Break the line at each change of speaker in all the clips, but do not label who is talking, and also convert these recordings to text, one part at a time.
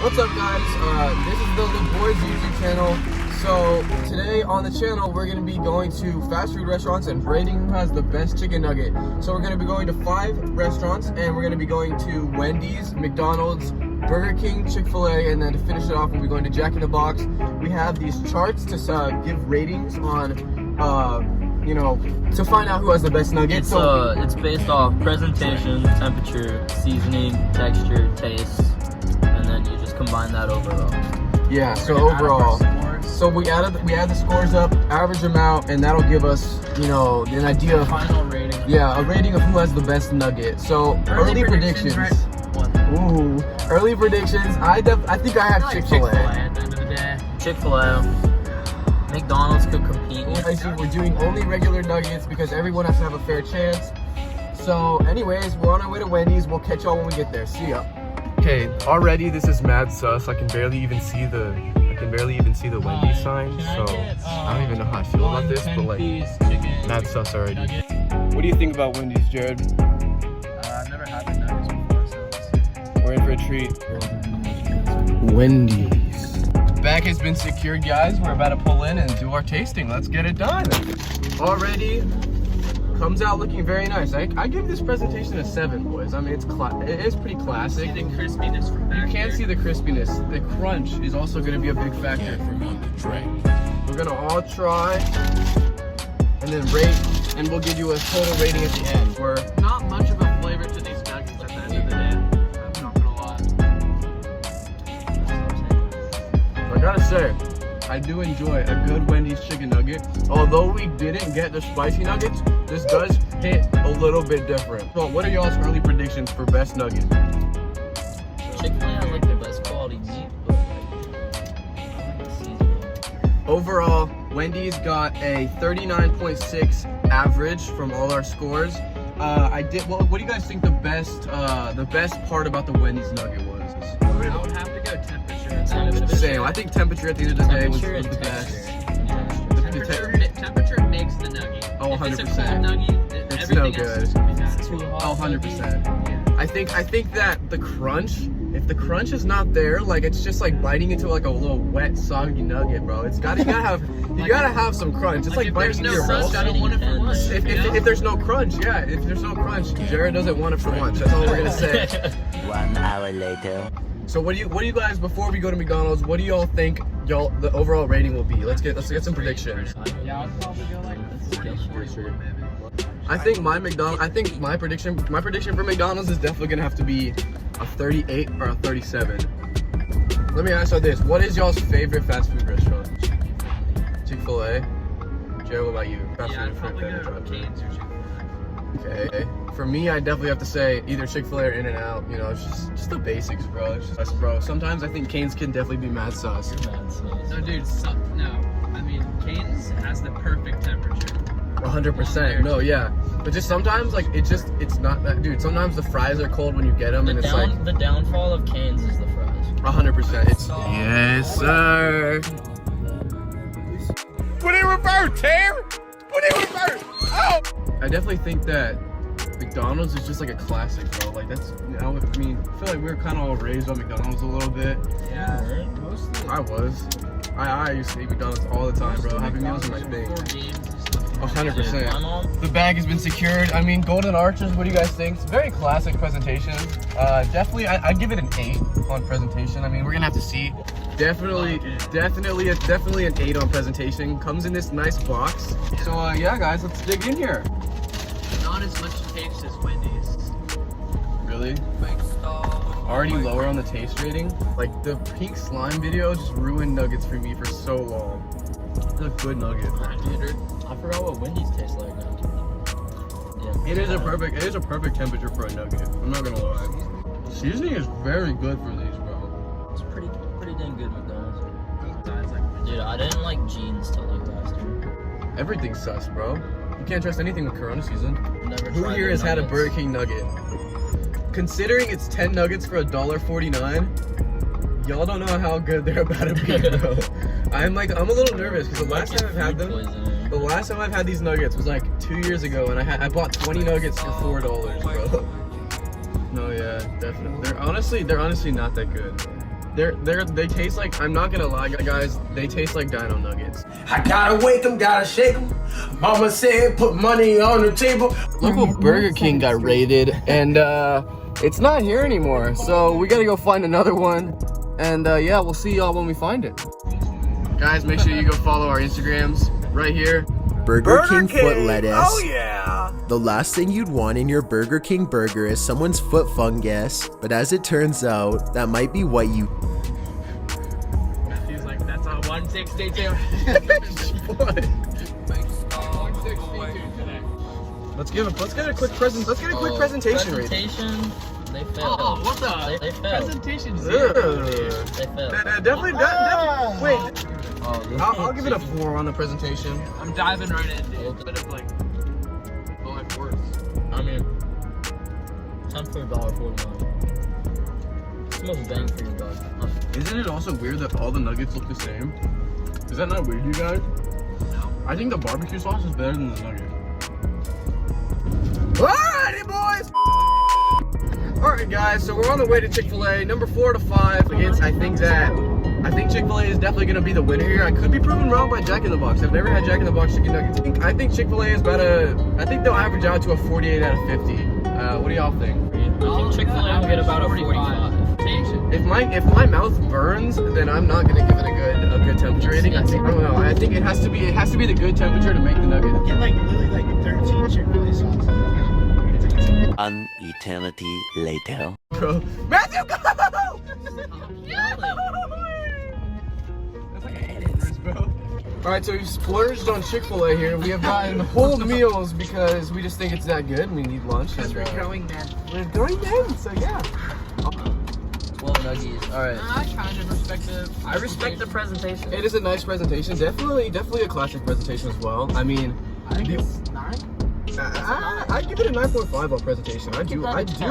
What's up, guys? This is the Boys YouTube channel. So today on the channel, we're going to be going to fast food restaurants and rating who has the best chicken nugget. So we're going to be going to 5 restaurants, and we're going to be going to Wendy's, McDonald's, Burger King, Chick-fil-A, and then to finish it off, we'll be going to Jack in the Box. We have these charts to give ratings on, you know, to find out who has the best nugget.
It's based off presentation, temperature, seasoning, texture, taste, and then you just combine that overall.
Yeah, so overall. So we add the scores up, average them out, and that'll give us, you know, an idea of
Final rating.
Yeah, a rating of who has the best nugget. So early predictions.
Right?
Ooh, early predictions. I think I have Chick-fil-A.
At the end of the day.
Chick-fil-A. McDonald's could compete.
We're doing only regular nuggets because everyone has to have a fair chance. So anyways, we're on our way to Wendy's. We'll catch y'all when we get there. See ya. Okay, already this is mad sus. I can barely even see the Wendy's sign. So I don't even know how I feel about this, but like mad sus already. What do you think about Wendy's, Jared?
I've never had the nuggets before, so
We're in for a treat. Wendy's. Bag has been secured, guys. We're about to pull in and do our tasting. Let's get it done. Already comes out looking very nice. I give this presentation a 7, boys. I mean, it is pretty classic.
see the crispiness from back
You can
here.
see the crispiness. The crunch is also going to be a big factor for me. We're going to all try and then rate, and we'll give you a total rating at the end. We're
Not much of a flavor to these nuggets at the end of the day. I'm not gonna lie.
I gotta say, I do enjoy a good Wendy's chicken nugget. Although we didn't get the spicy nuggets, this does hit a little bit different. So what are y'all's early predictions for best nugget?
Chick-fil-A has like the best quality meat, but like, I like the seasoning.
Overall, Wendy's got a 39.6 average from all our scores. What do you guys think the best part about the Wendy's nugget was?
I would have to go temperature at the end of the day.
Same. I think temperature at the end of the day was
Temperature and
the best.
texture.
Temperature makes the nugget.
Oh,
If it's a
100%.
cold nugget,
It's
everything
no
else
good.
is gonna be bad.
Too hot.
Oh, 100%.
Yeah.
I think that the crunch, if the crunch is not there, like it's just like biting into like a little wet, soggy nugget, bro. You gotta have some crunch. It's like
if
biting
there's
into
no
your
crunch,
balls.
I don't want it for lunch.
If there's no crunch, yeah. If there's no crunch, Jared doesn't want it for lunch. That's all we're gonna say.
1 hour later.
So what do you guys, before we go to McDonald's, what do y'all think the overall rating will be? Let's get some predictions.
Yeah, I'd probably go like 44 maybe.
I think my prediction for McDonald's is definitely gonna have to be a 38 or a 37. Let me ask you this: what is y'all's favorite fast food restaurant? Chick-fil-A. Jared, what about you? Fast
Yeah, I'd
food
probably
favorite
go
restaurant?
Cane's or Chick-fil-A.
Okay. For me, I definitely have to say either Chick-fil-A or In-N-Out. You know, it's just the basics, bro. It's just bro. Sometimes I think Cane's can definitely be mad sauce.
No, dude, no. I mean, Cane's has the perfect temperature.
100%. No, yeah. But just sometimes, like, it's not that, dude. Sometimes the fries are cold when you get them, and it's like
The downfall of Cane's is the fries.
100%. It's yes, sir.
Put it in reverse, Tim! Put it in reverse! Oh!
I definitely think that McDonald's is just like a classic, bro. Like that's, you know, I mean, I feel like we were kind of all raised on McDonald's a little bit.
Yeah.
I was. I used to eat McDonald's all the time, bro. Happy Meals are my thing. 100%.
My mom,
The bag has been secured. I mean, Golden Arches, what do you guys think? It's a very classic presentation. Definitely, I'd give it an 8 on presentation. I mean, we're gonna have to see. Definitely an 8 on presentation. Comes in this nice box. So yeah, guys, let's dig in here.
Not as much taste as Wendy's.
Really? Already lower on the taste rating. Like the pink slime video just ruined nuggets for me for so long. It's a good nugget.
I forgot what Wendy's tastes like now. Yeah.
It is a perfect temperature for a nugget. I'm not gonna lie. Seasoning is very good for these, bro.
It's pretty dang good McDonald's.
Besides, like,
Dude, I didn't like jeans till like last year.
Everything's sus, bro. You can't trust anything with Corona season.
Never
Who
tried
here
the
has had a
nuggets.
Burger King nugget? Considering it's 10 nuggets for $1.49, y'all don't know how good they're about to be, bro. I'm a little nervous because the last time I've had them,
Poisoning.
the last time I've had these nuggets was like 2 years ago, and I bought 20 nuggets for $4, bro. No, yeah, definitely. They're honestly not that good. They taste like, I'm not gonna lie, guys, they taste like Dino Nuggets.
I gotta wake 'em, gotta shake 'em. Mama said put money on the table.
Local Burger King got raided, and it's not here anymore. So we gotta go find another one. And yeah, we'll see y'all when we find it. Guys, make sure you go follow our Instagrams right here.
Burger King foot lettuce.
Oh yeah.
The last thing you'd want in your Burger King burger is someone's foot fungus, but as it turns out, that might be what you...
Matthew's like, that's a 162.
What? 162 today. Let's get a quick presentation rating.
Presentation, they failed.
Oh, what the?
They failed.
Presentation 0.
They failed.
Definitely. Wait.
Oh, this
I'll give it a 4 on the presentation.
I'm diving right in, dude. It's a bit of like 5 words.
I mean, time for $1.49. It's the most bang for your buck.
Isn't it also weird that all the nuggets look the same? Is that not weird, you guys?
No.
I think the barbecue sauce is better than the nugget. Alrighty, boys! Alright, guys, so we're on the way to Chick-fil-A. Number 4 to 5. I think Chick-fil-A is definitely going to be the winner here. I could be proven wrong by Jack in the Box. I've never had Jack in the Box chicken nuggets. I think Chick-fil-A is I think they'll average out to a 48 out of 50. What do y'all think?
I think Chick-fil-A will get about a 45.
If my mouth burns, then I'm not gonna give it a good temperature rating. I don't know. I think it has to be the good temperature to make the nugget.
Get like literally like 13 Chick-fil-A sauces.
An eternity later.
Bro, Matthew, go! Alright, so we splurged on Chick-fil-A here. We have gotten whole meals because we just think it's that good and we need lunch.
Because we're growing men.
We're growing men, so yeah.
12 nuggies. Alright.
I kind of respect it.
I respect the presentation.
It is a nice presentation. Definitely a classic presentation as well. I mean,
I think it's 9.
I give it a 9.5 on presentation. I do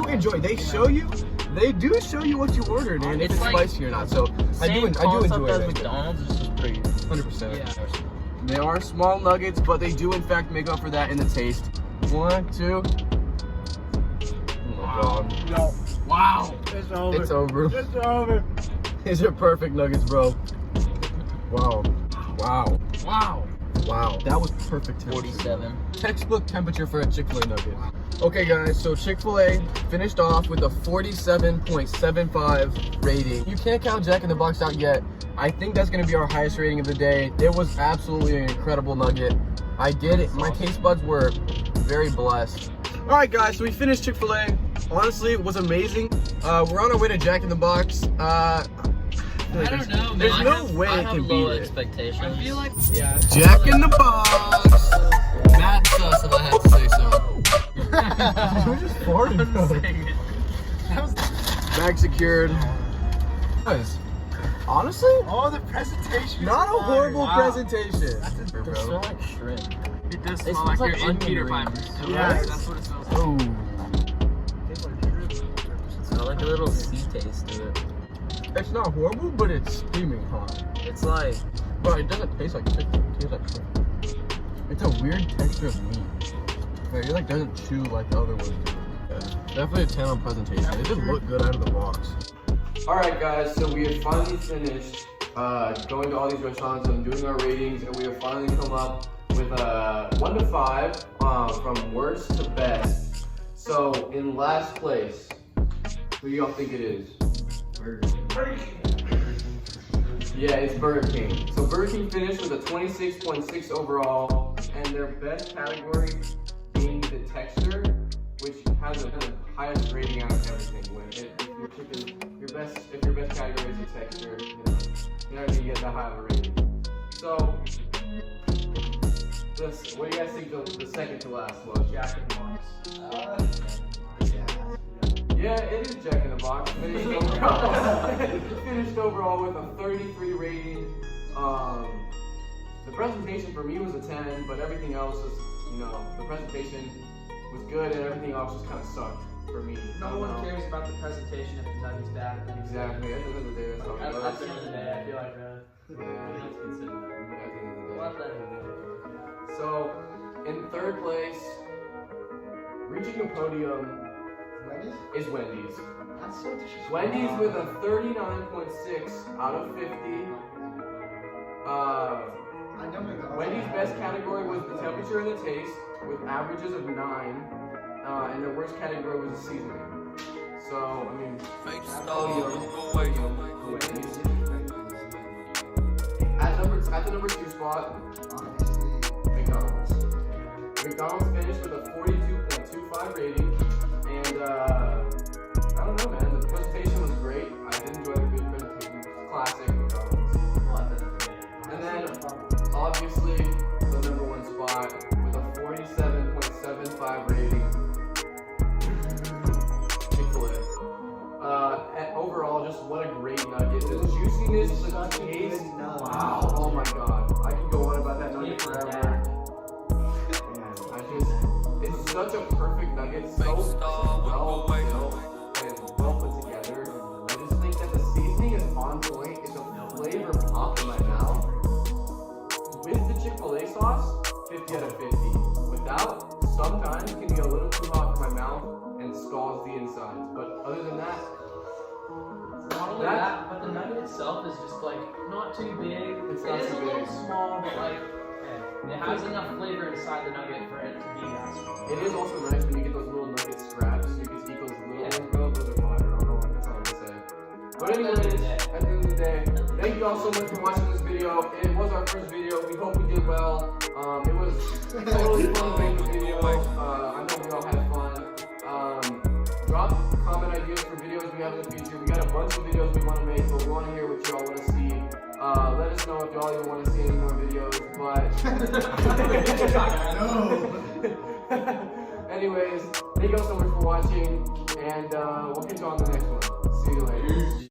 enjoy. They do show you what you ordered and if it's
like
spicy or not. So I do enjoy
as
it.
McDonald's, this is pretty.
100%.
Yeah.
They are small nuggets, but they do in fact make up for that in the taste. 1, 2. Oh my god.
No.
Wow.
It's over.
It's over.
It's over.
These are perfect nuggets, bro. Wow. Wow.
Wow.
Wow. That was perfect temperature.
47.
Textbook temperature for a Chick-fil-A nugget. Okay guys, so Chick-fil-A finished off with a 47.75 rating. You can't count Jack in the Box out yet. I think that's gonna be our highest rating of the day. It was absolutely an incredible nugget. I did it. My taste buds were very blessed. All right guys, so we finished Chick-fil-A. Honestly, it was amazing. We're on our way to Jack in the Box.
I don't know, man.
There's no way
I
it
have
can
low
beat it.
expectations.
I feel like, yeah.
Jack in the Box. That's us, if I have to say so. Who just farted, bro? Bag secured. Guys, honestly,
Oh, the presentation.
not a horrible
Wow.
presentation.
They smell like shrimp.
It does
It
smell like
smells
you're
like
in
onion
Peter
rings.
Piper's.
Yes.
That's what it smells like.
Oh,
It's got like a little sea taste to it.
it's not horrible, but it's steaming hot.
It's like,
But it doesn't taste like chicken. It tastes like shrimp. It's a weird texture of meat. Like, it like doesn't chew like the other ones do. Yeah. Definitely a 10 on presentation. It just looked good out of the box. Alright guys, so we have finally finished going to all these restaurants and doing our ratings, and we have finally come up with a 1 to 5 from worst to best. So in last place, who do y'all think it is? Burger King. Yeah, it's Burger King. So Burger King finished with a 26.6 overall, and their best category being the texture, which has the highest rating out of everything. When if your best category is the texture, you're not gonna get that high of a rating. So, what do you guys think the second to last was? Jack in the Box. Yeah, it is Jack in the Box. Finished overall with a 33 rating. The presentation for me was a 10, but everything else was, the presentation was good and everything else just kind of sucked for me.
No one cares about the presentation if the nugget's bad.
Exactly. At the end of the day, that's all it
At
was.
the end of the day, I feel like
So, in third place, reaching the podium is Wendy's.
That's so disrespectful.
Wendy's with a 39.6 out of 50. Wendy's best category was the temperature and the taste, with averages of 9, and their worst category was the seasoning. So, I mean, Wendy's. At the number 2 spot, McDonald's. McDonald's finished with a 42.25 rating, and I don't know, man. The presentation was great. I did enjoy the good presentation. It was classic McDonald's. And then, obviously, the number 1 spot with a 47.75 rating. Chick-fil-A. And overall, just what a great nugget. The juiciness, the taste. Wow. Oh my god. I can go on about that nugget forever. It's such a perfect nugget, so well built and well put together. I just think that the seasoning is on point. It's a flavor pop in my mouth. With the Chick-fil-A sauce, 50 out of 50. Without, sometimes can be a little too hot for my mouth and scalds the insides. But other than that,
Not only that, but the nugget itself is just like not too big.
It's
It
not
is
too
a little
big.
small, but like it has enough flavor inside the nugget for it to be that small.
it is also nice when you get those little nugget scraps. You can eat those little ones, bro. Those are fire. I don't know what that's all I'm gonna say. But anyways, at the end of the day, thank you all so much for watching this video. It was our first video. We hope we did well. It was totally fun to make the video. I know we all had fun. Drop comment ideas for videos we have in the future. We got a bunch of videos we want to make, but we want to hear what y'all want to see. Let us know if y'all even want to see any more videos. But anyways, thank you all so much for watching, and we'll catch you on the next one. See you later.